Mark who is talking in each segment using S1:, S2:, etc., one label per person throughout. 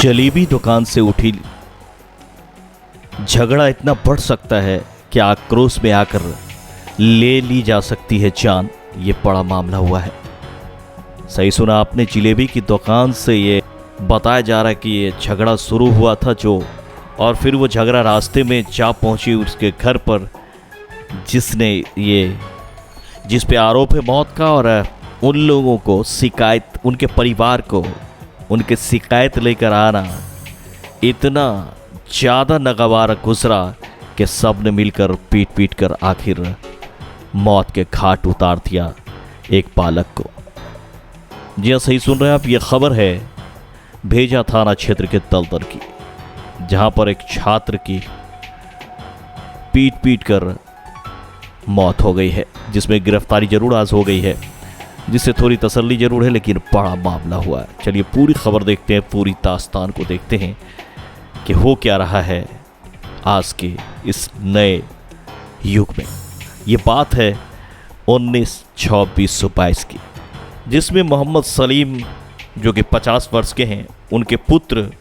S1: जलेबी दुकान से उठी झगड़ा इतना बढ़ सकता है कि आक्रोश में आकर ले ली जा सकती है जान। ये बड़ा मामला हुआ है। सही सुना आपने, जलेबी की दुकान से ये बताया जा रहा है कि ये झगड़ा शुरू हुआ था और फिर वो झगड़ा रास्ते में जा पहुंची उसके घर पर, जिस पे आरोप है मौत का। और उन लोगों को शिकायत, उनके परिवार को उनके शिकायत लेकर आना इतना ज़्यादा नागवार गुजरा कि सब ने मिलकर पीट कर आखिर मौत के घाट उतार दिया एक बालक को। जी हाँ, सही सुन रहे हैं आप। ये खबर है भेजा थाना क्षेत्र के दलदल की, जहां पर एक छात्र की पीट कर मौत हो गई है, जिसमें गिरफ्तारी जरूर आज हो गई है, जिससे थोड़ी तसल्ली जरूर है, लेकिन बड़ा मामला हुआ है। चलिए पूरी खबर देखते हैं, पूरी दास्तान को देखते हैं कि हो क्या रहा है आज के इस नए युग में। ये बात है 19/6/2022 की, जिसमें मोहम्मद सलीम जो कि 50 वर्ष के हैं, उनके पुत्र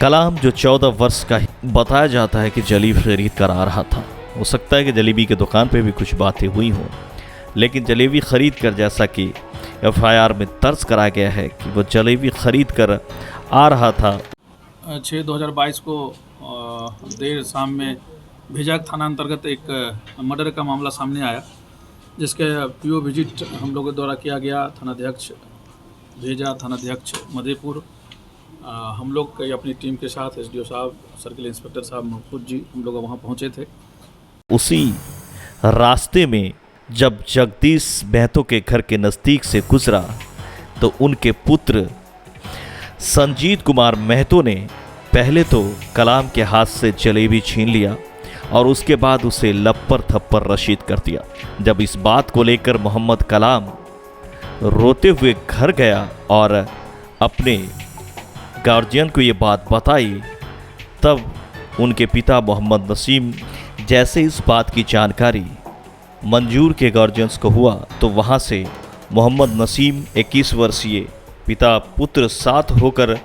S1: कलाम जो 14 वर्ष का बताया जाता है कि जलेबी खरीद कर आ रहा था। हो सकता है कि जलेबी की दुकान पे भी कुछ बातें हुई हों, लेकिन जलेबी खरीद कर, जैसा कि FIR में दर्ज कराया गया है कि वो जलेबी खरीद कर आ रहा था।
S2: 6/2022 को देर शाम में भेजा थाना अंतर्गत एक मर्डर का मामला सामने आया, जिसके PO विजिट हम लोगों द्वारा किया गया। थानाध्यक्ष भेजा, थानाध्यक्ष मधेपुर, हम लोग अपनी टीम के साथ SDO साहब, सर्किल इंस्पेक्टर साहब महफूज जी, हम लोग वहाँ पहुँचे थे।
S1: उसी रास्ते में जब जगदीश महतो के घर के नज़दीक से गुजरा तो उनके पुत्र संजीत कुमार महतो ने पहले तो कलाम के हाथ से जलेबी छीन लिया और उसके बाद उसे लप्पर थप्पर रशीद कर दिया। जब इस बात को लेकर मोहम्मद कलाम रोते हुए घर गया और अपने गार्जियन को ये बात बताई, तब उनके पिता मोहम्मद नसीम जैसे इस बात की जानकारी मंजूर के गार्जियंस को हुआ, तो वहाँ से मोहम्मद नसीम 21 वर्षीय पिता पुत्र साथ होकर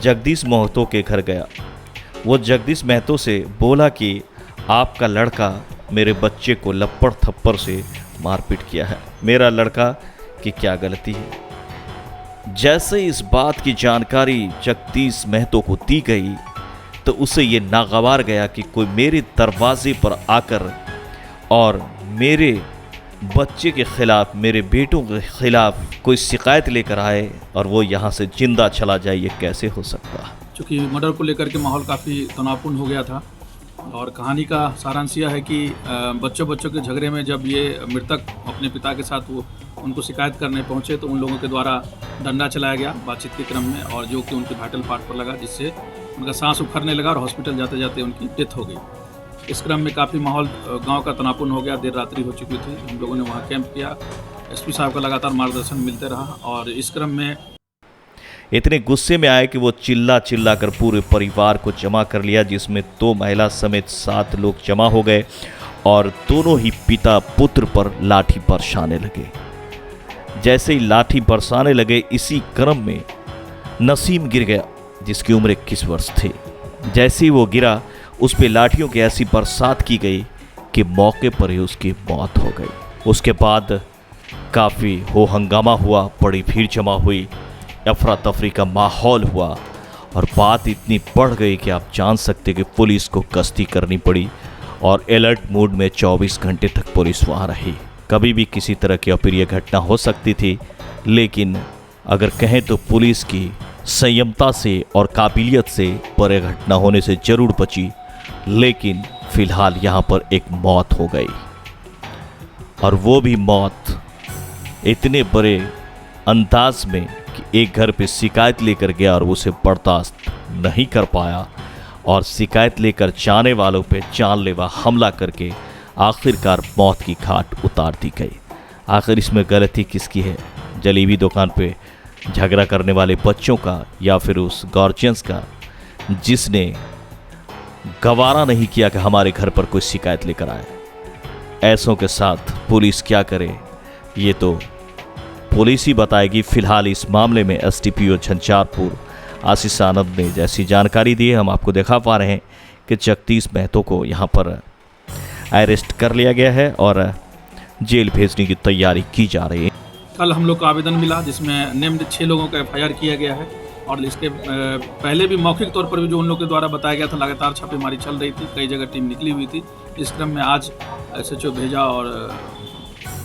S1: जगदीश महतो के घर गया। वो जगदीश महतो से बोला कि आपका लड़का मेरे बच्चे को लप्पड़ थप्पड़ से मारपीट किया है, मेरा लड़का की क्या गलती है। जैसे इस बात की जानकारी जगदीश महतो को दी गई तो उसे ये नागवार गया कि कोई मेरे दरवाजे पर आकर और मेरे बच्चे के खिलाफ, मेरे बेटों के खिलाफ कोई शिकायत लेकर आए और वो यहाँ से जिंदा चला जाए, ये कैसे हो सकता है।
S2: चूँकि मर्डर को लेकर के माहौल काफ़ी तनावपूर्ण हो गया था और कहानी का सारांश यह है कि बच्चों के झगड़े में जब ये मृतक अपने पिता के साथ वो उनको शिकायत करने पहुंचे तो उन लोगों के द्वारा डंडा चलाया गया बातचीत के क्रम में, और जो कि उनके वाइटल पार्ट पर लगा, जिससे उनका सांस उखड़ने लगा और हॉस्पिटल जाते जाते उनकी डेथ हो गई। इस क्रम में काफ़ी माहौल गांव का तनावपूर्ण हो गया। देर रात्रि हो चुकी थी। हम लोगों ने वहाँ कैंप किया। SP साहब का लगातार मार्गदर्शन मिलते रहा और इस क्रम में
S1: इतने गुस्से में आए कि वो चिल्ला कर पूरे परिवार को जमा कर लिया, जिसमें 2 महिला समेत 7 लोग जमा हो गए और दोनों ही पिता पुत्र पर लाठी बरसाने लगे। जैसे ही लाठी बरसाने लगे, इसी क्रम में नसीम गिर गया, जिसकी उम्र 21 वर्ष थी। जैसे ही वो गिरा, उस पे लाठियों की ऐसी बरसात की गई कि मौके पर ही उसकी मौत हो गई। उसके बाद काफ़ी हो हंगामा हुआ, बड़ी भीड़ जमा हुई, अफरा तफरी का माहौल हुआ और बात इतनी बढ़ गई कि आप जान सकते कि पुलिस को गश्ती करनी पड़ी और अलर्ट मोड में 24 घंटे तक पुलिस वहाँ रही। कभी भी किसी तरह की अप्रिय घटना हो सकती थी, लेकिन अगर कहें तो पुलिस की संयमता से और काबिलियत से बड़े घटना होने से जरूर बची। लेकिन फिलहाल यहाँ पर एक मौत हो गई, और वो भी मौत इतने बड़े अंदाज में कि एक घर पे शिकायत लेकर गया और उसे बर्दाश्त नहीं कर पाया और शिकायत लेकर जाने वालों पे जानलेवा हमला करके आखिरकार मौत की घाट उतार दी गई। आखिर इसमें गलती किसकी है? जलेबी दुकान पे झगड़ा करने वाले बच्चों का या फिर उस गार्जियंस का, जिसने गवारा नहीं किया कि हमारे घर पर कोई शिकायत लेकर आए। ऐसों के साथ पुलिस क्या करे, ये तो पुलिस ही बताएगी। फिलहाल इस मामले में SDPO झंझारपुर आशीष आनंद ने जैसी जानकारी दी है, हम आपको दिखा पा रहे हैं कि जगदीश महतो को यहाँ पर अरेस्ट कर लिया गया है और जेल भेजने की तैयारी की जा रही है।
S2: कल हम लोग को आवेदन मिला जिसमें नेम्ड 6 लोगों का FIR किया गया है और इसके पहले भी मौखिक तौर पर भी जो उन लोग के द्वारा बताया गया था, लगातार छापेमारी चल रही थी, कई जगह टीम निकली हुई थी। इस क्रम में आज SHO भेजा और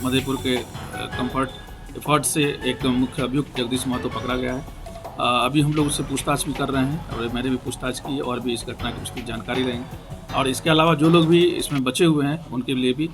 S2: मधेपुर के कंफर्ट एफर्ट से एक मुख्य अभियुक्त जगदीश महतो पकड़ा गया है। अभी हम लोग उससे पूछताछ भी कर रहे हैं और मैंने भी पूछताछ की और भी इस घटना की विस्तृत जानकारी लेंगे और इसके अलावा जो लोग भी इसमें बचे हुए हैं उनके लिए भी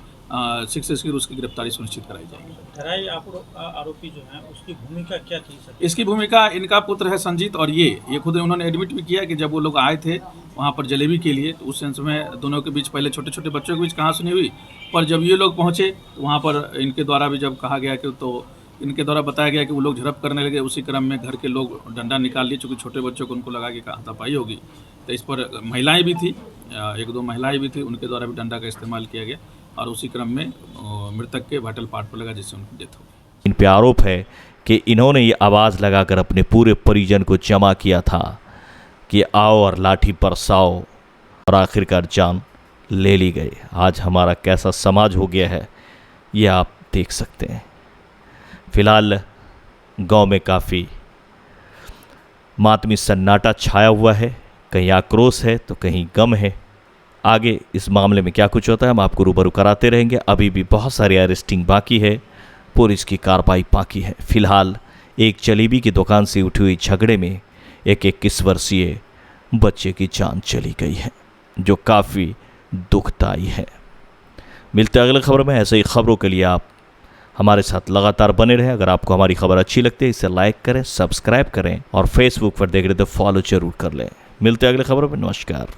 S2: शीघ्र से उसकी गिरफ्तारी सुनिश्चित कराई जाएगी।
S3: धराई आरोपी जो है उसकी भूमिका क्या थी सर?
S2: इसकी भूमिका, इनका पुत्र है संजीत और ये खुद उन्होंने एडमिट भी किया कि जब वो लोग आए थे वहाँ पर जलेबी के लिए तो उस सेंस में दोनों के बीच पहले छोटे छोटे बच्चों के बीच कहाँ सुनी हुई, पर जब ये लोग पहुँचे तो वहाँ पर इनके द्वारा भी जब कहा गया कि तो इनके द्वारा बताया गया कि वो लोग झड़प करने लगे। उसी क्रम में घर के लोग डंडा निकाल लिए, चूँकि छोटे बच्चों को उनको लगा कि हाथापाई होगी, तो इस पर महिलाएं भी थी, 1-2 महिलाएं भी थी, उनके द्वारा भी डंडा का इस्तेमाल किया गया और उसी क्रम में मृतक के वाइटल पार्ट पर लगा जिससे उनकी डेथ हो गई।
S1: इन पे आरोप है कि इन्होंने ये आवाज़ लगाकर अपने पूरे परिजन को जमा किया था कि आओ और लाठी बरसाओ और आखिरकार जान ले ली गई। आज हमारा कैसा समाज हो गया है ये आप देख सकते हैं। फिलहाल गांव में काफ़ी मातमी सन्नाटा छाया हुआ है, कहीं आक्रोश है तो कहीं गम है। आगे इस मामले में क्या कुछ होता है हम आपको रूबरू कराते रहेंगे। अभी भी बहुत सारी अरेस्टिंग बाकी है, पुलिस की कार्रवाई बाकी है। फिलहाल एक जलेबी की दुकान से उठी हुई झगड़े में एक 21 वर्षीय बच्चे की जान चली गई है, जो काफ़ी दुखदाई है। मिलते हैं अगली खबर में। ऐसे ही खबरों के लिए आप हमारे साथ लगातार बने रहें। अगर आपको हमारी खबर अच्छी लगती है इसे लाइक करें, सब्सक्राइब करें और फेसबुक पर देख रहे तो फॉलो जरूर कर लें। मिलते हैं अगली खबर में। नमस्कार।